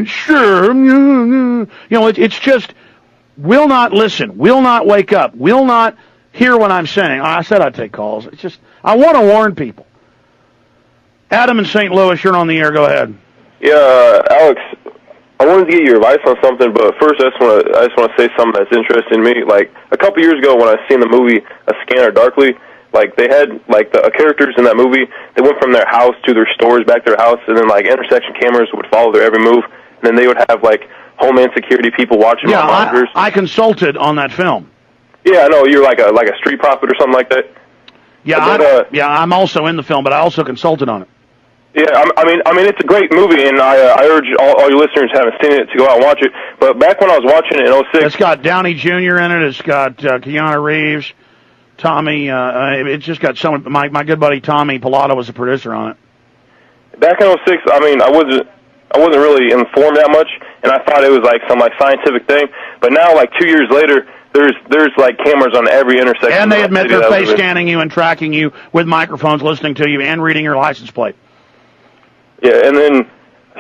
Sure. It's just, will not listen, will not wake up, will not hear what I'm saying. I said I'd take calls. It's just, I want to warn people. Adam in St. Louis, you're on the air. Go ahead. Yeah, Alex, I wanted to get your advice on something, but first I just want to say something that's interesting to me. Like, a couple years ago when I seen the movie A Scanner Darkly, like, they had, like, the characters in that movie, they went from their house to their stores, back to their house, and then, like, intersection cameras would follow their every move, and then they would have, like, Homeland Security people watching on monitors. I consulted on that film. Yeah, I know, you're like a street prophet or something like that. Yeah, I'm also in the film, but I also consulted on it. Yeah, I mean, it's a great movie, and I urge all your listeners who haven't seen it to go out and watch it. But back when I was watching it in 06... It's got Downey Jr. in it. It's got Keanu Reeves, Tommy. It's just got someone... My good buddy Tommy Pilato was the producer on it. Back in 06, I mean, I wasn't really informed that much, and I thought it was like some scientific thing. But now, like 2 years later, there's like cameras on every intersection. And they admit they're face scanning you and tracking you with microphones, listening to you, and reading your license plate. Yeah, and then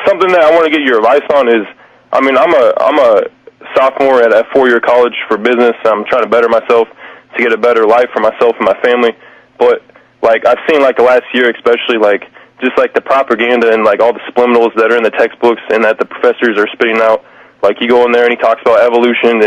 something that I want to get your advice on is, I mean, I'm a sophomore at a four-year college for business. I'm trying to better myself to get a better life for myself and my family. But like I've seen like the last year, especially like just like the propaganda and like all the subliminals that are in the textbooks and that the professors are spitting out. Like you go in there and he talks about evolution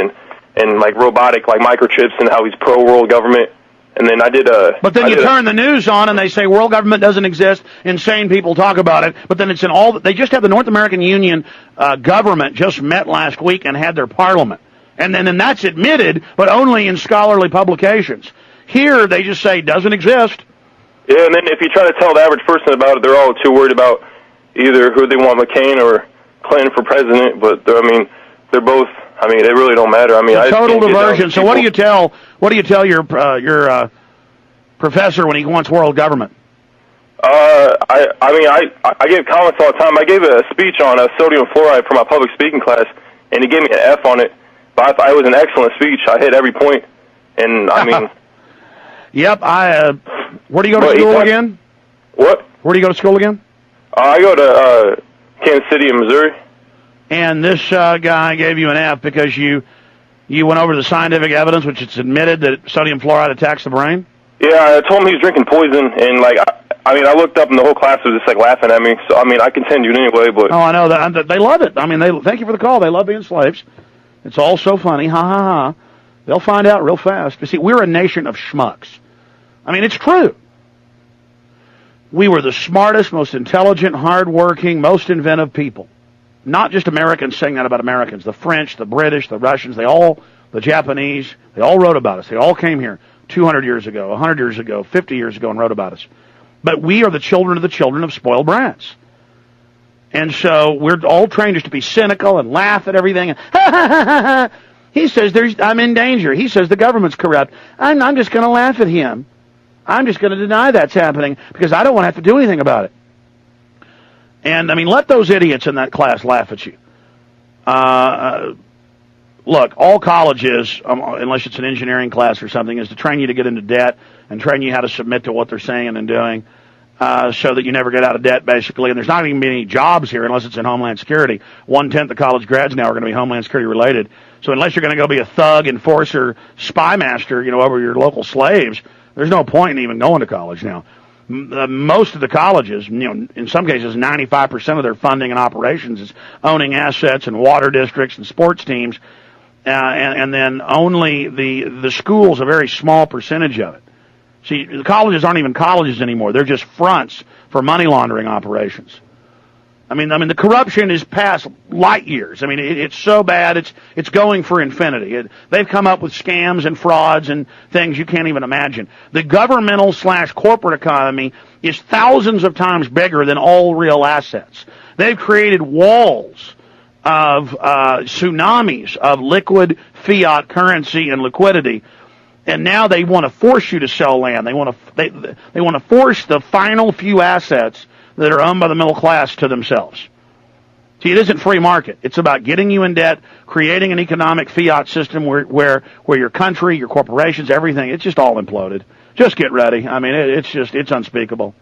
and like robotic, like microchips, and how he's pro-world government. And then I did a... But then you turn the news on and they say world government doesn't exist. Insane people talk about it. But then it's in all... They just have the North American Union government just met last week and had their parliament. And then that's admitted, but only in scholarly publications. Here, they just say doesn't exist. Yeah, and then if you try to tell the average person about it, they're all too worried about either who they want, McCain or Clinton for president. But, they're both... I mean, it really don't matter. I mean, total diversion. So what do you tell your professor when he wants world government? I give comments all the time. I gave a speech on sodium fluoride for my public speaking class, and he gave me an F on it. But I thought it was an excellent speech. I hit every point, and I mean. Yep. Where do you go to school again? What? Where do you go to school again? I go to Kansas City in Missouri. And this guy gave you an F because you went over the scientific evidence, which it's admitted that sodium fluoride attacks the brain? Yeah, I told him he was drinking poison, and like, I looked up and the whole class was just like laughing at me. So I mean, I continued anyway, but... Oh, I know that. They love it. I mean, thank you for the call. They love being slaves. It's all so funny. Ha, ha, ha. They'll find out real fast. You see, we're a nation of schmucks. I mean, it's true. We were the smartest, most intelligent, hardworking, most inventive people. Not just Americans saying that about Americans. The French, the British, the Russians, the Japanese, they all wrote about us. They all came here 200 years ago, 100 years ago, 50 years ago and wrote about us. But we are the children of spoiled brats. And so we're all trained just to be cynical and laugh at everything. And, he says I'm in danger. He says the government's corrupt. I'm just going to laugh at him. I'm just going to deny that's happening because I don't want to have to do anything about it. And, I mean, let those idiots in that class laugh at you. Look, all college is, unless it's an engineering class or something, is to train you to get into debt and train you how to submit to what they're saying and doing so that you never get out of debt, basically. And there's not even any jobs here unless it's in Homeland Security. 1/10 of college grads now are going to be Homeland Security related. So unless you're going to go be a thug, enforcer, spy master, over your local slaves, there's no point in even going to college now. Most of the colleges, in some cases, 95% of their funding and operations is owning assets and water districts and sports teams, and then only the schools, a very small percentage of it. See, the colleges aren't even colleges anymore. They're just fronts for money laundering operations. I mean, the corruption is past light years. I mean, it's so bad, it's going for infinity. They've come up with scams and frauds and things you can't even imagine. The governmental/corporate economy is thousands of times bigger than all real assets. They've created walls of tsunamis of liquid fiat currency and liquidity, and now they want to force you to sell land. They want to force the final few assets that are owned by the middle class to themselves. See, it isn't free market. It's about getting you in debt, creating an economic fiat system where your country, your corporations, everything, it's just all imploded. Just get ready. I mean, it's unspeakable.